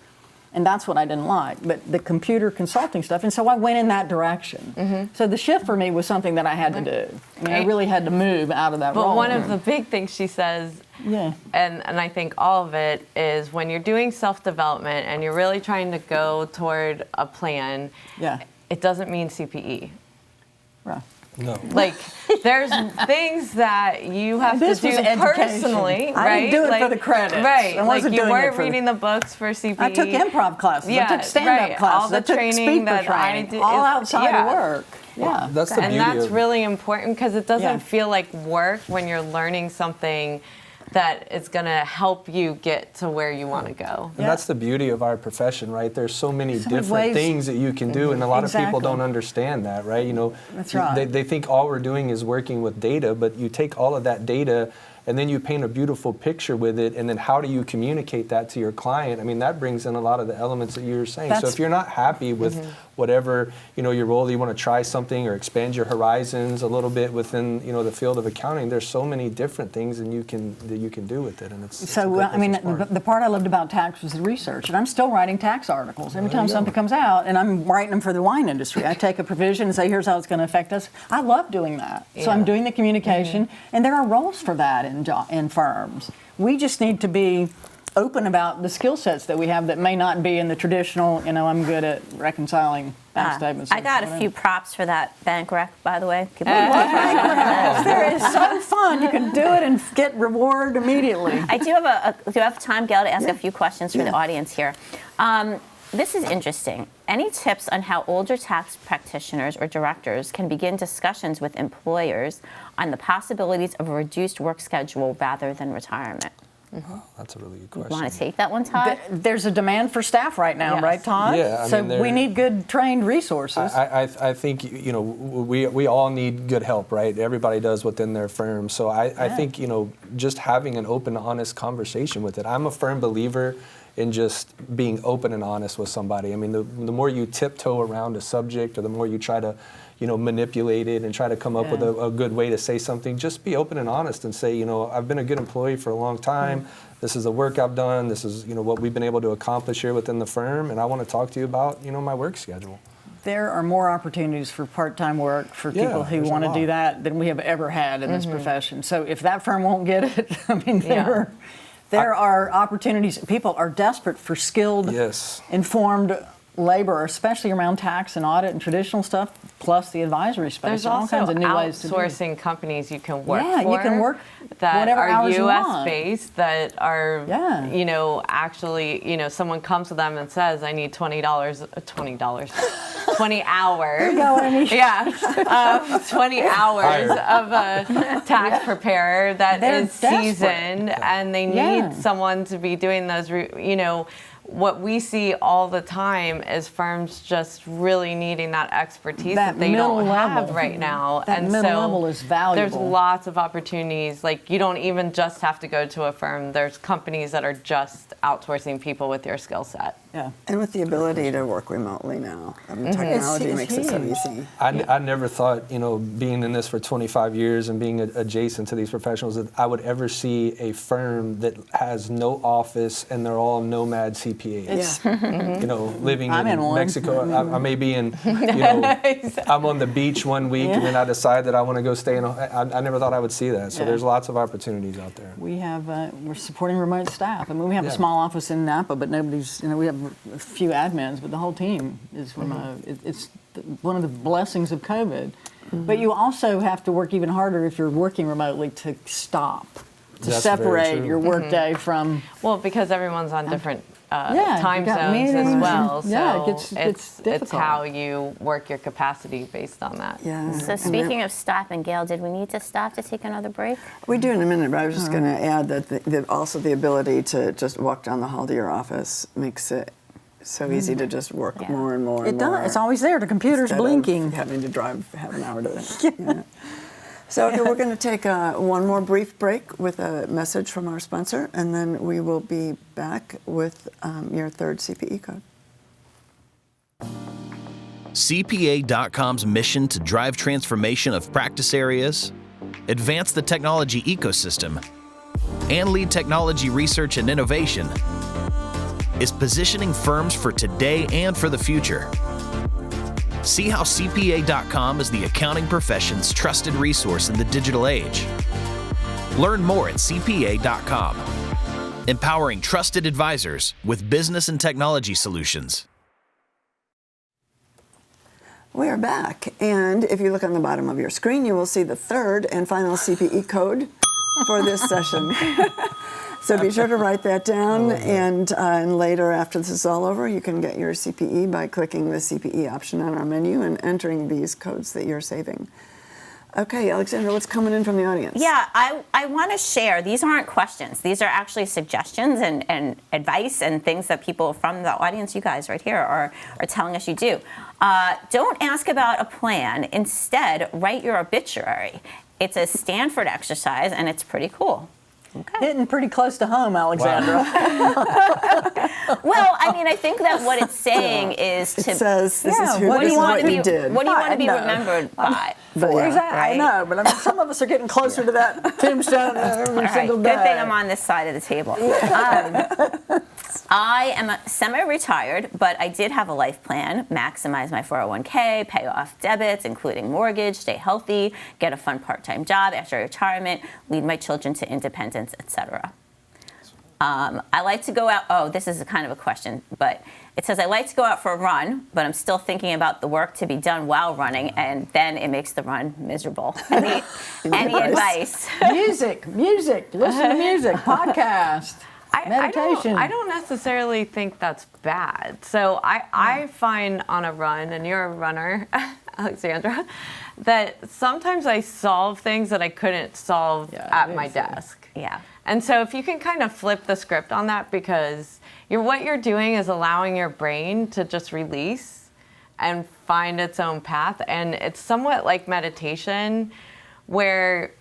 Speaker 2: And that's what I didn't like, but the computer consulting stuff. And so I went in that direction. So the shift for me was something that I had to do. I really had to move out of that role.
Speaker 3: But one of the big things she says, and I think all of it, is when you're doing self-development and you're really trying to go toward a plan, it doesn't mean CPE.
Speaker 2: Right.
Speaker 4: No.
Speaker 3: Like, there's things that you have to do personally, right?
Speaker 2: I didn't do it for the credits.
Speaker 3: Right.
Speaker 2: Like,
Speaker 3: you weren't reading the books for CPE.
Speaker 2: I took improv classes. I took stand-up classes.
Speaker 3: All the
Speaker 2: training
Speaker 3: that I did.
Speaker 2: All outside of work.
Speaker 4: Yeah. That's the beauty
Speaker 3: And that's
Speaker 4: of
Speaker 3: really important, because it doesn't feel like work when you're learning something that is going to help you get to where you want to go.
Speaker 4: And that's the beauty of our profession, right? There's so many different things that you can do, and a lot of people don't understand that, right?
Speaker 2: That's right.
Speaker 4: They think all we're doing is working with data, but you take all of that data and then you paint a beautiful picture with it, and then how do you communicate that to your client? That brings in a lot of the elements that you were saying. So if you're not happy with whatever, your role, you want to try something or expand your horizons a little bit within, the field of accounting, there's so many different things that you can do with it, and it's
Speaker 2: the part I loved about tax was the research, and I'm still writing tax articles. Every time something comes out, and I'm writing them for the wine industry, I take a provision and say, here's how it's going to affect us. I love doing that. So I'm doing the communication, and there are roles for that in firms. We just need to be open about the skill sets that we have that may not be in the traditional, I'm good at reconciling bank statements.
Speaker 5: I got a few props for that bank rec, by the way.
Speaker 2: There is so fun. You can do it and get reward immediately.
Speaker 5: I do have time, Gail, to ask a few questions for the audience here. This is interesting. Any tips on how older tax practitioners or directors can begin discussions with employers on the possibilities of a reduced work schedule rather than retirement?
Speaker 4: Oh, that's a really good question.
Speaker 5: You want to take that one, Todd?
Speaker 2: There's a demand for staff right now, right, Todd?
Speaker 4: Yeah.
Speaker 2: We need good trained resources.
Speaker 4: I think, we all need good help, right? Everybody does within their firm. So I think, just having an open, honest conversation with it. I'm a firm believer in just being open and honest with somebody. The more you tiptoe around a subject, or the more you try to, manipulate it and try to come up with a good way to say something, just be open and honest and say, I've been a good employee for a long time. This is the work I've done. This is, what we've been able to accomplish here within the firm, and I want to talk to you about, my work schedule.
Speaker 2: There are more opportunities for part-time work for
Speaker 4: Yeah,
Speaker 2: people who
Speaker 4: there's a
Speaker 2: want to do
Speaker 4: lot.
Speaker 2: that than we have ever had in this profession. So if that firm won't get it, I mean, there are opportunities. People are desperate for skilled,
Speaker 4: Yes.
Speaker 2: informed labor, especially around tax and audit and traditional stuff, plus the advisory space.
Speaker 3: There's
Speaker 2: and all
Speaker 3: also
Speaker 2: kinds of new ways to do it.
Speaker 3: outsourcing companies you can work
Speaker 2: Yeah,
Speaker 3: for.
Speaker 2: you can work
Speaker 3: that
Speaker 2: whatever
Speaker 3: are
Speaker 2: hours you
Speaker 3: U.S.
Speaker 2: want.
Speaker 3: based, that are,
Speaker 2: Yeah.
Speaker 3: you know, actually, you know, someone comes to them and says, I need $20, $20 hours.
Speaker 2: go, Amy.
Speaker 3: Yeah, 20 hours of a tax preparer that
Speaker 2: They're
Speaker 3: is
Speaker 2: desperate.
Speaker 3: seasoned, and they need
Speaker 2: Yeah.
Speaker 3: someone to be doing those, you know. What we see all the time is firms just really needing that expertise that they
Speaker 2: middle
Speaker 3: don't have
Speaker 2: level.
Speaker 3: right now.
Speaker 2: That
Speaker 3: and
Speaker 2: middle
Speaker 3: so
Speaker 2: level is
Speaker 3: there's
Speaker 2: valuable.
Speaker 3: lots of opportunities. Like, you don't even just have to go to a firm. There's companies that are just outsourcing people with your skill set.
Speaker 2: Yeah.
Speaker 1: And with the ability to work remotely now, I mean, technology
Speaker 2: It's
Speaker 1: makes it so
Speaker 2: huge.
Speaker 1: easy.
Speaker 4: I never thought, you know, being in this for 25 years and being adjacent to these professionals, that I would ever see a firm that has no office and they're all nomad CPAs. You know, living
Speaker 2: I'm in one.
Speaker 4: Mexico. I may be in, you know, I'm on the beach one week and then I decide that I want to go stay in. I never thought I would see that. So
Speaker 2: Yeah.
Speaker 4: there's lots of opportunities out there.
Speaker 2: We have, we're supporting remote staff. I mean, we have a
Speaker 4: Yeah.
Speaker 2: small office in Napa, but nobody's, you know, we have a few admins, but the whole team is remote. It's one of the blessings of COVID. But you also have to work even harder if you're working remotely to stop, to
Speaker 4: That's very
Speaker 2: separate
Speaker 4: true.
Speaker 2: your workday from.
Speaker 3: Well, because everyone's on different
Speaker 2: Yeah,
Speaker 3: time
Speaker 2: you got
Speaker 3: zones
Speaker 2: meetings
Speaker 3: as
Speaker 2: and-
Speaker 3: well.
Speaker 2: yeah,
Speaker 3: So
Speaker 2: it gets
Speaker 3: it's
Speaker 2: difficult.
Speaker 3: how you work your capacity based on that.
Speaker 1: Yeah.
Speaker 5: So speaking of stopping, Gail, did we need to stop to take another break?
Speaker 1: We do in a minute, but I was just going to add that also the ability to just walk down the hall to your office makes it so easy to just work
Speaker 5: Yeah.
Speaker 1: more and more.
Speaker 2: It
Speaker 1: and
Speaker 2: does.
Speaker 1: more
Speaker 2: It's always there. The computer's
Speaker 1: instead of
Speaker 2: blinking.
Speaker 1: having to drive half an hour to. Yeah. So okay, we're going to take one more brief break with a message from our sponsor, and then we will be back with your third CPE code.
Speaker 8: CPA.com's mission to drive transformation of practice areas, advance the technology ecosystem, and lead technology research and innovation is positioning firms for today and for the future. See how CPA.com is the accounting profession's trusted resource in the digital age. Learn more at CPA.com, empowering trusted advisors with business and technology solutions.
Speaker 1: We are back, and if you look on the bottom of your screen, you will see the third and final CPE code for this session. So be sure to write that down, and later, after this is all over, you can get your CPE by clicking the CPE option on our menu and entering these codes that you're saving. Okay, Alexandra, what's coming in from the audience?
Speaker 5: Yeah, I want to share. These aren't questions. These are actually suggestions and advice and things that people from the audience, you guys right here, are telling us you do. Don't ask about a plan. Instead, write your obituary. It's a Stanford exercise, and it's pretty cool. Okay.
Speaker 2: Hitting pretty close to home, Alexandra.
Speaker 5: Well, I mean, I think that what it's saying is to.
Speaker 1: It says, this
Speaker 2: Yeah,
Speaker 1: is who
Speaker 2: what do
Speaker 1: this
Speaker 2: you
Speaker 1: is
Speaker 2: want
Speaker 1: what
Speaker 2: to
Speaker 1: you
Speaker 2: be-
Speaker 1: did.
Speaker 5: What do you want to
Speaker 2: I
Speaker 5: be
Speaker 2: know.
Speaker 5: remembered by?
Speaker 1: But yeah.
Speaker 2: Exactly,
Speaker 5: Right?
Speaker 2: I know, but I mean, some of us are getting closer to that tombstone every
Speaker 5: All right,
Speaker 2: single
Speaker 5: good
Speaker 2: day.
Speaker 5: thing I'm on this side of the table. I am semi-retired, but I did have a life plan, maximize my 401k, pay off debits, including mortgage, stay healthy, get a fun part-time job after retirement, lead my children to independence, etc. I like to go out, this is a kind of a question, but it says I like to go out for a run, but I'm still thinking about the work to be done while running, and then it makes the run miserable. Any advice?
Speaker 2: Music, listen to music, podcast, meditation.
Speaker 3: I don't necessarily think that's bad. So I find on a run, and you're a runner, Alexandra, that sometimes I solve things that I couldn't solve at my desk.
Speaker 5: Yeah.
Speaker 3: And so if you can kind of flip the script on that, because what you're doing is allowing your brain to just release and find its own path. And it's somewhat like meditation where,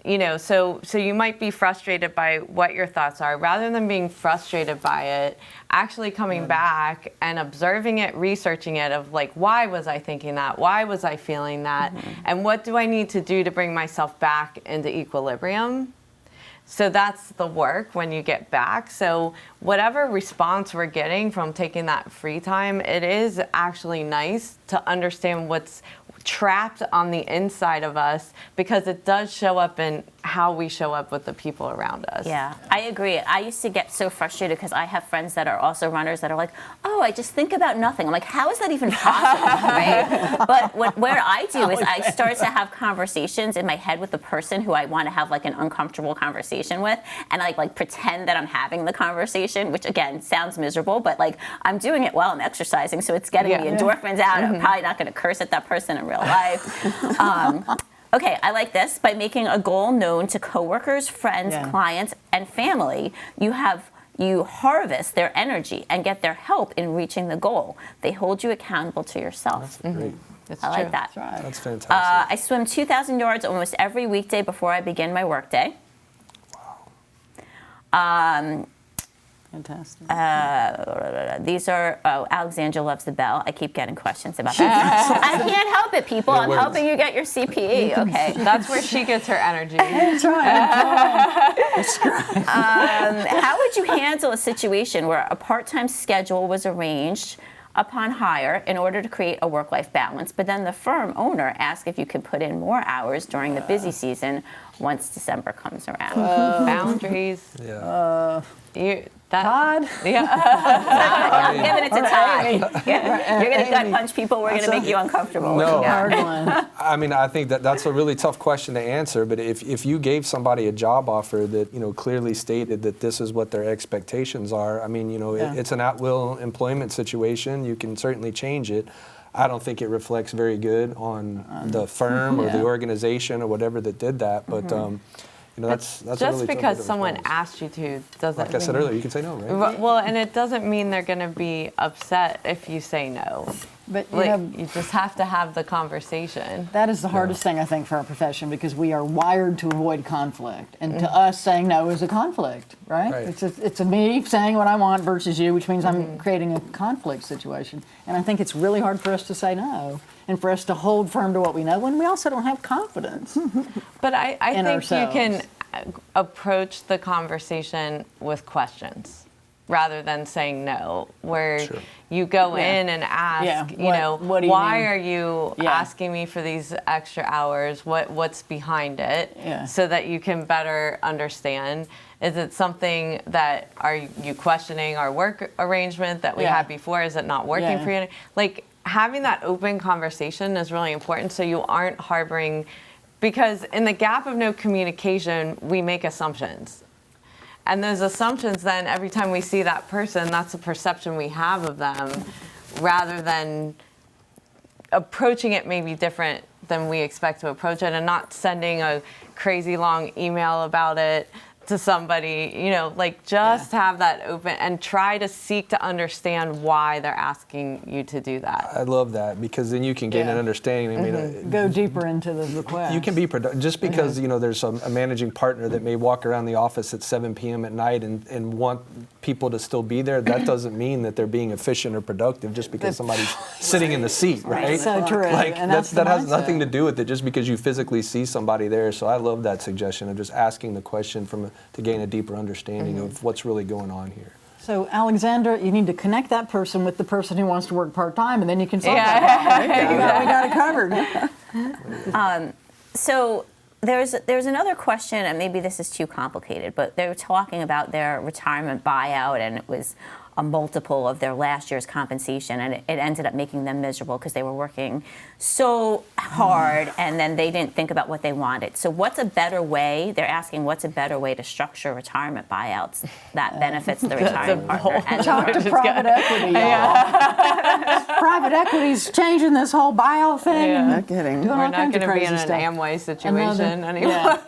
Speaker 3: you know, so you might be frustrated by what your thoughts are. Rather than being frustrated by it, actually coming back and observing it, researching it of like, why was I thinking that? Why was I feeling that? And what do I need to do to bring myself back into equilibrium? So that's the work when you get back. So whatever response we're getting from taking that free time, it is actually nice to understand what's trapped on the inside of us, because it does show up in how we show up with the people around us.
Speaker 5: Yeah, I agree. I used to get so frustrated because I have friends that are also runners that are like, oh, I just think about nothing. I'm like, how is that even possible, right? But where I do is I start to have conversations in my head with the person who I want to have like an uncomfortable conversation with, and I like pretend that I'm having the conversation, which again sounds miserable, but like I'm doing it while I'm exercising, so it's getting the endorphins out. I'm probably not going to curse at that person in real life. Okay, I like this. By making a goal known to coworkers, friends, clients, and family, you harvest their energy and get their help in reaching the goal. They hold you accountable to yourself.
Speaker 4: That's great.
Speaker 3: That's
Speaker 5: I
Speaker 3: true.
Speaker 5: like that.
Speaker 2: That's right.
Speaker 4: That's fantastic.
Speaker 5: I swim 2,000 yards almost every weekday before I begin my workday.
Speaker 2: Fantastic.
Speaker 5: These are, Alexandra loves the bell. I keep getting questions about that. I can't help it, people. I'm helping you get your CPA. Okay.
Speaker 3: That's where she gets her energy.
Speaker 2: That's right.
Speaker 5: How would you handle a situation where a part-time schedule was arranged upon hire in order to create a work-life balance, but then the firm owner asks if you can put in more hours during the busy season once December comes around?
Speaker 3: Boundaries.
Speaker 4: Yeah.
Speaker 2: Todd?
Speaker 5: I'm giving it to Todd. You're going to gut punch people. We're going to make you uncomfortable.
Speaker 4: No.
Speaker 2: Hard one.
Speaker 4: I mean, I think that's a really tough question to answer, but if you gave somebody a job offer that, clearly stated that this is what their expectations are, I mean, it's an at-will employment situation. You can certainly change it. I don't think it reflects very good on the firm or the organization or whatever that did that, but that's
Speaker 3: just
Speaker 4: a really
Speaker 3: because
Speaker 4: tough
Speaker 3: someone
Speaker 4: response.
Speaker 3: asked you to doesn't
Speaker 4: Like I said earlier, you can say no, right?
Speaker 3: Well, and it doesn't mean they're going to be upset if you say no.
Speaker 2: But
Speaker 3: You just have to have the conversation.
Speaker 2: that is the hardest thing, I think, for our profession, because we are wired to avoid conflict. And to us, saying no is a conflict, right?
Speaker 4: Right.
Speaker 2: It's a me saying what I want versus you, which means I'm creating a conflict situation. And I think it's really hard for us to say no and for us to hold firm to what we know when we also don't have confidence.
Speaker 3: But I think
Speaker 2: ourselves.
Speaker 3: you can approach the conversation with questions rather than saying no, where you go in and ask,
Speaker 2: what do you
Speaker 3: why
Speaker 2: mean?
Speaker 3: are you asking me for these extra hours? What's behind it? So that you can better understand. Is it something that, are you questioning our work arrangement that we had before? Is it not working for you? Like, having that open conversation is really important, so you aren't harboring, because in the gap of no communication, we make assumptions. And those assumptions, then every time we see that person, that's a perception we have of them, rather than approaching it maybe different than we expect to approach it, and not sending a crazy long email about it to somebody, just have that open and try to seek to understand why they're asking you to do that.
Speaker 4: I love that, because then you can gain an understanding. I mean,
Speaker 2: Go deeper into the request.
Speaker 4: you can be productive. Just because there's a managing partner that may walk around the office at 7 p.m. at night and want people to still be there, that doesn't mean that they're being efficient or productive just because somebody's sitting in the seat, right?
Speaker 2: So true.
Speaker 4: Like
Speaker 2: And
Speaker 4: that
Speaker 2: the
Speaker 4: has
Speaker 2: mindset.
Speaker 4: nothing to do with it, just because you physically see somebody there. So I love that suggestion of just asking the question to gain a deeper understanding of what's really going on here.
Speaker 2: So, Alexandra, you need to connect that person with the person who wants to work part-time, and then you can solve that problem. We got it covered.
Speaker 5: So there's another question, and maybe this is too complicated, but they were talking about their retirement buyout, and it was a multiple of their last year's compensation, and it ended up making them miserable because they were working so hard, and then they didn't think about what they wanted. So what's a better way? They're asking what's a better way to structure retirement buyouts that benefits the retirement partner and the
Speaker 2: Talk to
Speaker 5: person.
Speaker 2: private equity, y'all. Private equity's changing this whole buyout thing. And
Speaker 1: Not kidding.
Speaker 2: doing
Speaker 3: We're
Speaker 2: all
Speaker 3: not
Speaker 2: kinds
Speaker 3: going
Speaker 2: of
Speaker 3: to be
Speaker 2: crazy
Speaker 3: in an
Speaker 2: stuff.
Speaker 3: Amway situation anymore.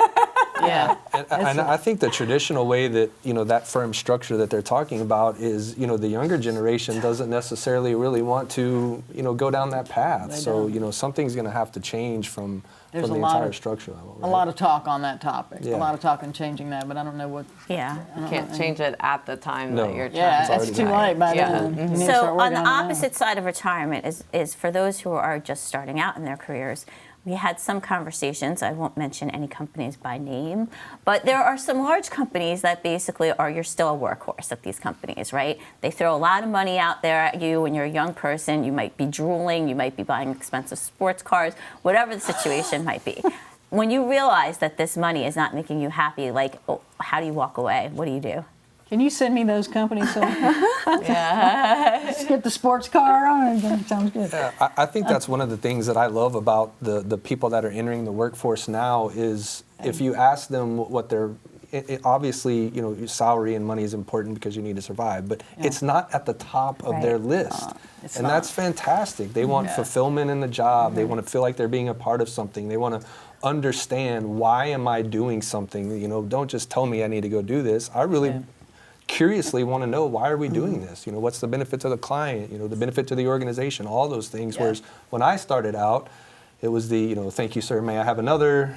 Speaker 2: Yeah.
Speaker 4: And I think the traditional way that that firm structure that they're talking about is the younger generation doesn't necessarily really want to go down that path.
Speaker 2: They
Speaker 4: So
Speaker 2: don't.
Speaker 4: something's going to have to change from
Speaker 2: There's
Speaker 4: the
Speaker 2: a lot
Speaker 4: entire
Speaker 2: of-
Speaker 4: structure level.
Speaker 2: A lot of talk on that topic.
Speaker 4: Yeah.
Speaker 2: A lot of talk on changing that, but I don't know what.
Speaker 5: Yeah.
Speaker 3: You can't change it at the time
Speaker 4: No.
Speaker 3: that you're trying
Speaker 2: Yeah,
Speaker 3: to
Speaker 2: it's
Speaker 4: already
Speaker 2: too
Speaker 4: done.
Speaker 2: late by
Speaker 3: Yeah.
Speaker 2: then. You need to
Speaker 5: So
Speaker 2: start
Speaker 5: on
Speaker 2: working
Speaker 5: the
Speaker 2: it now.
Speaker 5: opposite side of retirement is for those who are just starting out in their careers, we had some conversations. I won't mention any companies by name, but there are some large companies that basically you're still a workhorse at these companies, right? They throw a lot of money out there at you when you're a young person. You might be drooling, you might be buying expensive sports cars, whatever the situation might be. When you realize that this money is not making you happy, like, how do you walk away? What do you do?
Speaker 2: Can you send me those companies? Yeah. Get the sports car on it. Sounds good.
Speaker 4: Yeah, I think that's one of the things that I love about the people that are entering the workforce now is if you ask them what their obviously, your salary and money is important because you need to survive, but it's not at the top of their list. And that's fantastic. They want fulfillment in the job. They want to feel like they're being a part of something. They want to understand, why am I doing something? Don't just tell me I need to go do this. I really curiously want to know, why are we doing this? What's the benefit to the client? The benefit to the organization, all those things. Whereas when I started out, it was the, thank you, sir, may I have another?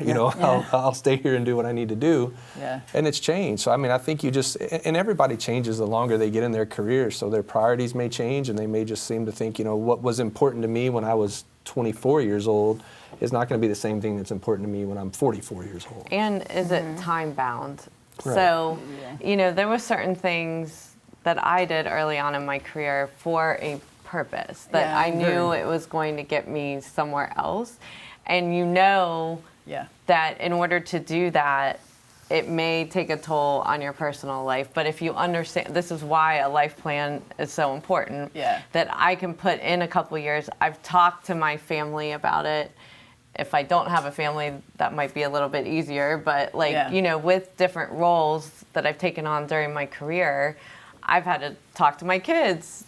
Speaker 4: I'll stay here and do what I need to do. Yeah. And it's changed. So, I think and everybody changes the longer they get in their career. So their priorities may change, and they may just seem to think, what was important to me when I was 24 years old is not going to be the same thing that's important to me when I'm 44 years old.
Speaker 3: And is it time bound? Right. So, there were certain things that I did early on in my career for a purpose that I knew it was going to get me somewhere else. And that in order to do that, it may take a toll on your personal life. But if you understand, this is why a life plan is so important, that I can put in a couple years. I've talked to my family about it. If I don't have a family, that might be a little bit easier. But with different roles that I've taken on during my career, I've had to talk to my kids,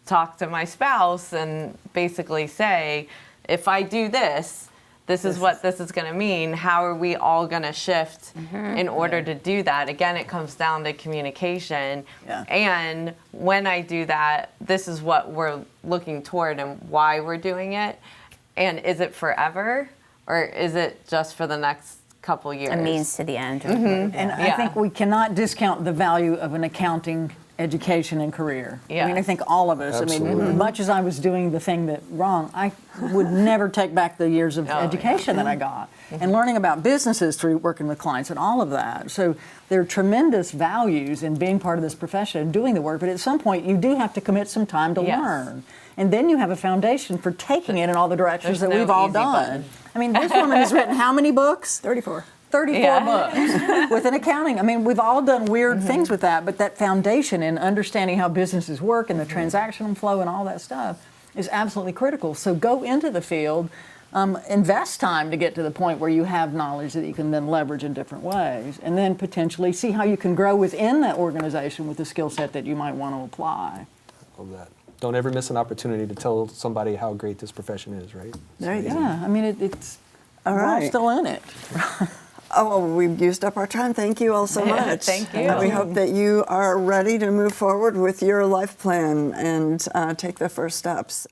Speaker 3: talk to my spouse, and basically say, if I do this, this is what this is going to mean. How are we all going to shift in order to do that? Again, it comes down to communication. Yeah. And when I do that, this is what we're looking toward and why we're doing it. And is it forever, or is it just for the next couple years?
Speaker 5: A means to the end.
Speaker 2: And I think we cannot discount the value of an accounting education and career. Yeah. I think all of us.
Speaker 4: Absolutely.
Speaker 2: As much as I was doing the thing that wrong, I would never take back the years of education that I got. And learning about businesses through working with clients and all of that. So there are tremendous values in being part of this profession and doing the work, but at some point you do have to commit some time to learn. And then you have a foundation for taking it in all the directions that we've all done. This woman has written how many books? 34 books with an accounting. We've all done weird things with that, but that foundation in understanding how businesses work and the transactional flow and all that stuff is absolutely critical. So go into the field, invest time to get to the point where you have knowledge that you can then leverage in different ways, and then potentially see how you can grow within that organization with the skill set that you might want to apply.
Speaker 4: I love that. Don't ever miss an opportunity to tell somebody how great this profession is, right?
Speaker 1: There you go.
Speaker 2: Yeah, it's all right. We're all still in it.
Speaker 1: We've used up our time. Thank you all so much.
Speaker 3: Thank you.
Speaker 1: And we hope that you are ready to move forward with your life plan and take the first steps.